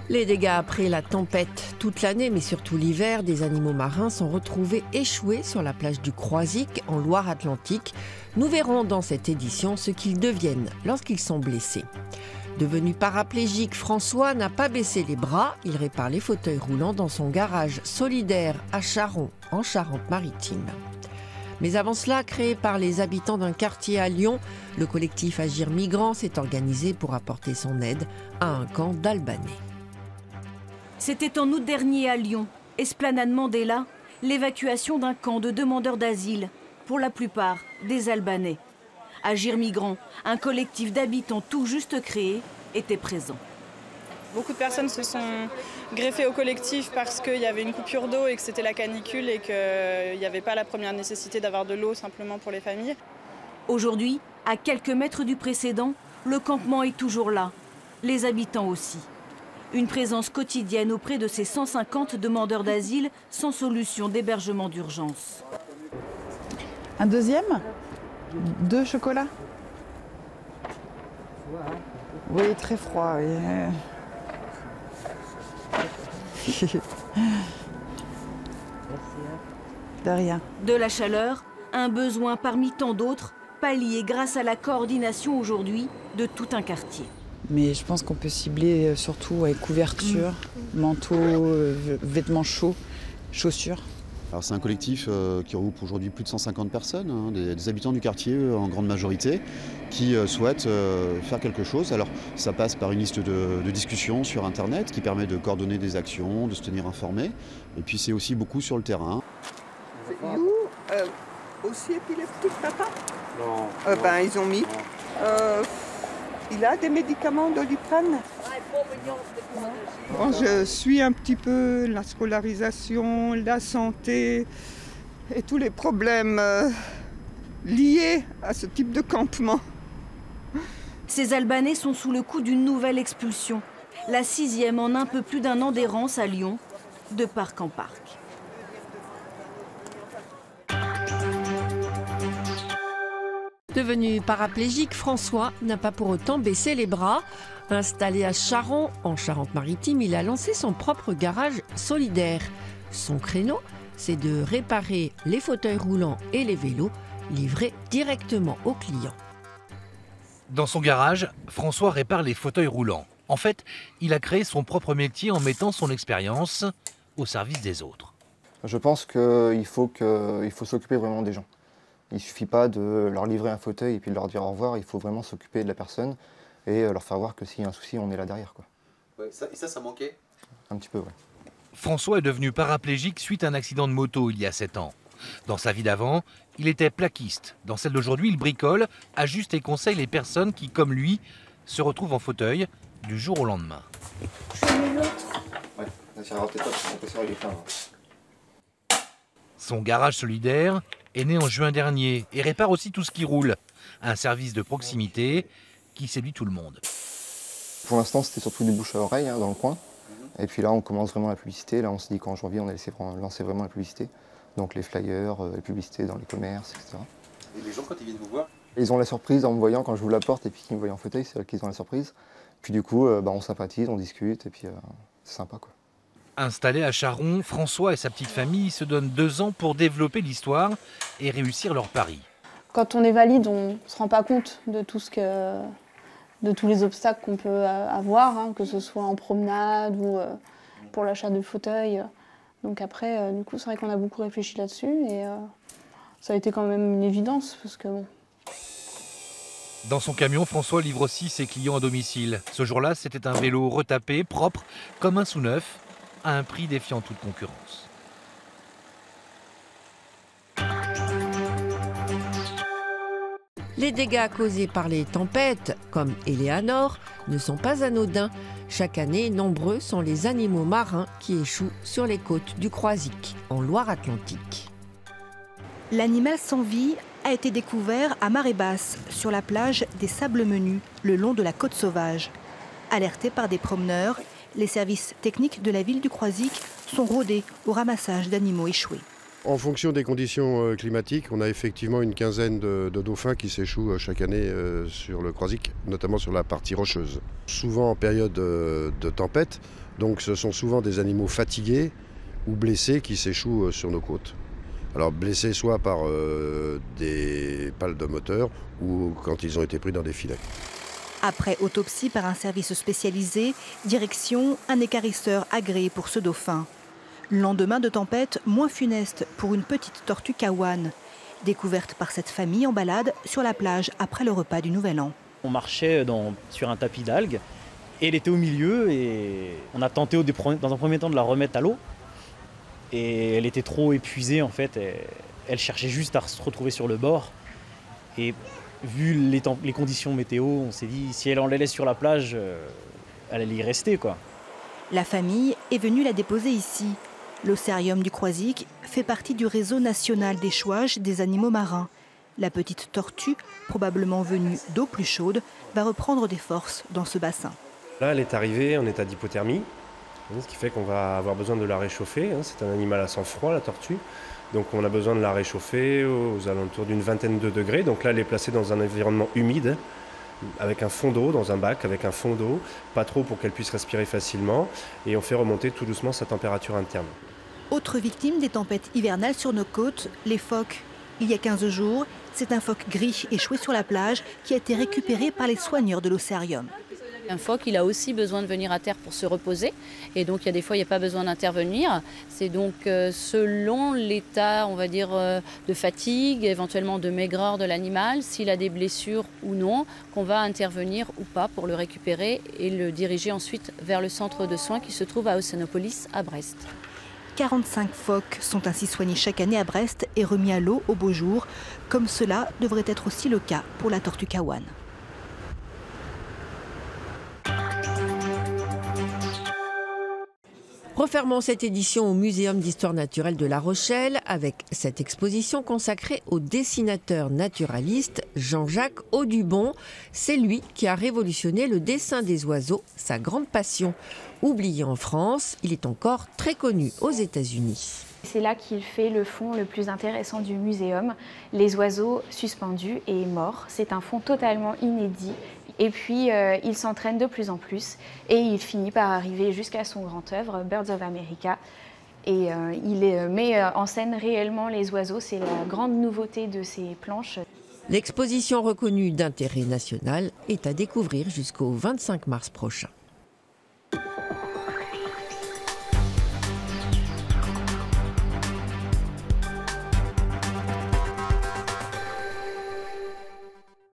Les dégâts après la tempête. Toute l'année, mais surtout l'hiver, des animaux marins sont retrouvés échoués sur la plage du Croisic, en Loire-Atlantique. Nous verrons dans cette édition ce qu'ils deviennent lorsqu'ils sont blessés. Devenu paraplégique, François n'a pas baissé les bras. Il répare les fauteuils roulants dans son garage solidaire à Charon, en Charente-Maritime. Mais avant cela, créé par les habitants d'un quartier à Lyon, le collectif Agir Migrants s'est organisé pour apporter son aide à un camp d'Albanais. C'était en août dernier à Lyon, Esplanade Mandela, l'évacuation d'un camp de demandeurs d'asile, pour la plupart des Albanais. Agir Migrants, un collectif d'habitants tout juste créé, était présent. Beaucoup de personnes se sont greffées au collectif parce qu'il y avait une coupure d'eau et que c'était la canicule et qu'il n'y avait pas la première nécessité d'avoir de l'eau simplement pour les familles. Aujourd'hui, à quelques mètres du précédent, le campement est toujours là, les habitants aussi. Une présence quotidienne auprès de ces 150 demandeurs d'asile sans solution d'hébergement d'urgence. Un deuxième? 2 chocolats? Oui, très froid. Oui. De rien. De la chaleur, un besoin parmi tant d'autres, pallié grâce à la coordination aujourd'hui de tout un quartier. Mais je pense qu'on peut cibler surtout avec couverture, manteau, vêtements chauds, chaussures. Alors c'est un collectif qui regroupe aujourd'hui plus de 150 personnes, hein, des habitants du quartier en grande majorité, qui souhaitent faire quelque chose. Alors ça passe par une liste de discussions sur Internet qui permet de coordonner des actions, de se tenir informé. Et puis c'est aussi beaucoup sur le terrain. You aussi épileptique, papa? Non. Ben ils ont mis. Il a des médicaments Doliprane? Bon, je suis un petit peu la scolarisation, la santé et tous les problèmes liés à ce type de campement. Ces Albanais sont sous le coup d'une nouvelle expulsion, la 6e en un peu plus d'un an d'errance à Lyon, de parc en parc. Devenu paraplégique, François n'a pas pour autant baissé les bras. Installé à Charon, en Charente-Maritime, il a lancé son propre garage solidaire. Son créneau, c'est de réparer les fauteuils roulants et les vélos livrés directement aux clients. Dans son garage, François répare les fauteuils roulants. En fait, il a créé son propre métier en mettant son expérience au service des autres. Je pense qu'il faut s'occuper vraiment des gens. Il ne suffit pas de leur livrer un fauteuil et puis de leur dire au revoir, il faut vraiment s'occuper de la personne et leur faire voir que s'il y a un souci, on est là derrière, quoi. Ouais, ça manquait? Un petit peu, ouais. François est devenu paraplégique suite à un accident de moto il y a 7 ans. Dans sa vie d'avant, il était plaquiste. Dans celle d'aujourd'hui, il bricole, ajuste et conseille les personnes qui, comme lui, se retrouvent en fauteuil du jour au lendemain. Ouais, ça ira peut-être pas parce que mon processeur il est plein. Son garage solidaire est né en juin dernier et répare aussi tout ce qui roule. Un service de proximité qui séduit tout le monde. Pour l'instant, c'était surtout du bouche à oreille dans le coin. Et puis là, on commence vraiment la publicité. Là, on s'est dit qu'en janvier, on allait lancer vraiment la publicité. Donc les flyers, les publicités dans les commerces, etc. Et les gens, quand ils viennent vous voir? Ils ont la surprise en me voyant quand je vous la porte et puis qu'ils me voient en fauteuil, c'est là qu'ils ont la surprise. Puis du coup, on sympathise, on discute et puis c'est sympa, quoi. Installé à Charon, François et sa petite famille se donnent 2 ans pour développer l'histoire et réussir leur pari. Quand on est valide, on ne se rend pas compte de de tous les obstacles qu'on peut avoir, que ce soit en promenade ou pour l'achat de fauteuil. Donc après, du coup, c'est vrai qu'on a beaucoup réfléchi là-dessus et ça a été quand même une évidence parce que bon. Dans son camion, François livre aussi ses clients à domicile. Ce jour-là, c'était un vélo retapé, propre, comme un sous neuf, à un prix défiant toute concurrence. Les dégâts causés par les tempêtes, comme Eleanor, ne sont pas anodins. Chaque année, nombreux sont les animaux marins qui échouent sur les côtes du Croisic, en Loire-Atlantique. L'animal sans vie a été découvert à marée basse, sur la plage des Sables Menus, le long de la côte sauvage. Alertés par des promeneurs, les services techniques de la ville du Croisic sont rodés au ramassage d'animaux échoués. En fonction des conditions climatiques, on a effectivement une quinzaine de dauphins qui s'échouent chaque année sur le Croisic, notamment sur la partie rocheuse. Souvent en période de tempête, donc ce sont souvent des animaux fatigués ou blessés qui s'échouent sur nos côtes. Alors blessés soit par des pales de moteur ou quand ils ont été pris dans des filets. Après autopsie par un service spécialisé, direction un équarrisseur agréé pour ce dauphin. Lendemain de tempête moins funeste pour une petite tortue kawan, découverte par cette famille en balade sur la plage après le repas du Nouvel An. On marchait sur un tapis d'algues et elle était au milieu et on a tenté dans un premier temps de la remettre à l'eau. Et elle était trop épuisée en fait, elle cherchait juste à se retrouver sur le bord. Et vu les conditions météo, on s'est dit si on la laisse sur la plage, elle allait y rester quoi. La famille est venue la déposer ici. L'Océarium du Croisic fait partie du réseau national d'échouage des animaux marins. La petite tortue, probablement venue d'eau plus chaude, va reprendre des forces dans ce bassin. Là, elle est arrivée en état d'hypothermie, ce qui fait qu'on va avoir besoin de la réchauffer. C'est un animal à sang froid, la tortue. Donc on a besoin de la réchauffer aux alentours d'une vingtaine de degrés. Donc là, elle est placée dans un environnement humide, avec un fond d'eau, dans un bac avec un fond d'eau, pas trop pour qu'elle puisse respirer facilement. Et on fait remonter tout doucement sa température interne. Autre victime des tempêtes hivernales sur nos côtes, les phoques. Il y a 15 jours, c'est un phoque gris échoué sur la plage qui a été récupéré par les soigneurs de l'Océarium. Un phoque, il a aussi besoin de venir à terre pour se reposer. Et donc, il y a des fois, il n'y a pas besoin d'intervenir. C'est donc selon l'état, on va dire, de fatigue, éventuellement de maigreur de l'animal, s'il a des blessures ou non, qu'on va intervenir ou pas pour le récupérer et le diriger ensuite vers le centre de soins qui se trouve à Océanopolis, à Brest. 45 phoques sont ainsi soignés chaque année à Brest et remis à l'eau au beau jour. Comme cela devrait être aussi le cas pour la tortue kawan. Refermons cette édition au Muséum d'histoire naturelle de La Rochelle avec cette exposition consacrée au dessinateur naturaliste Jean-Jacques Audubon. C'est lui qui a révolutionné le dessin des oiseaux, sa grande passion. Oublié en France, il est encore très connu aux États-Unis. C'est là qu'il fait le fond le plus intéressant du muséum, les oiseaux suspendus et morts. C'est un fond totalement inédit. Et puis, il s'entraîne de plus en plus et il finit par arriver jusqu'à son grand œuvre, Birds of America. Et il met en scène réellement les oiseaux. C'est la grande nouveauté de ces planches. L'exposition reconnue d'intérêt national est à découvrir jusqu'au 25 mars prochain.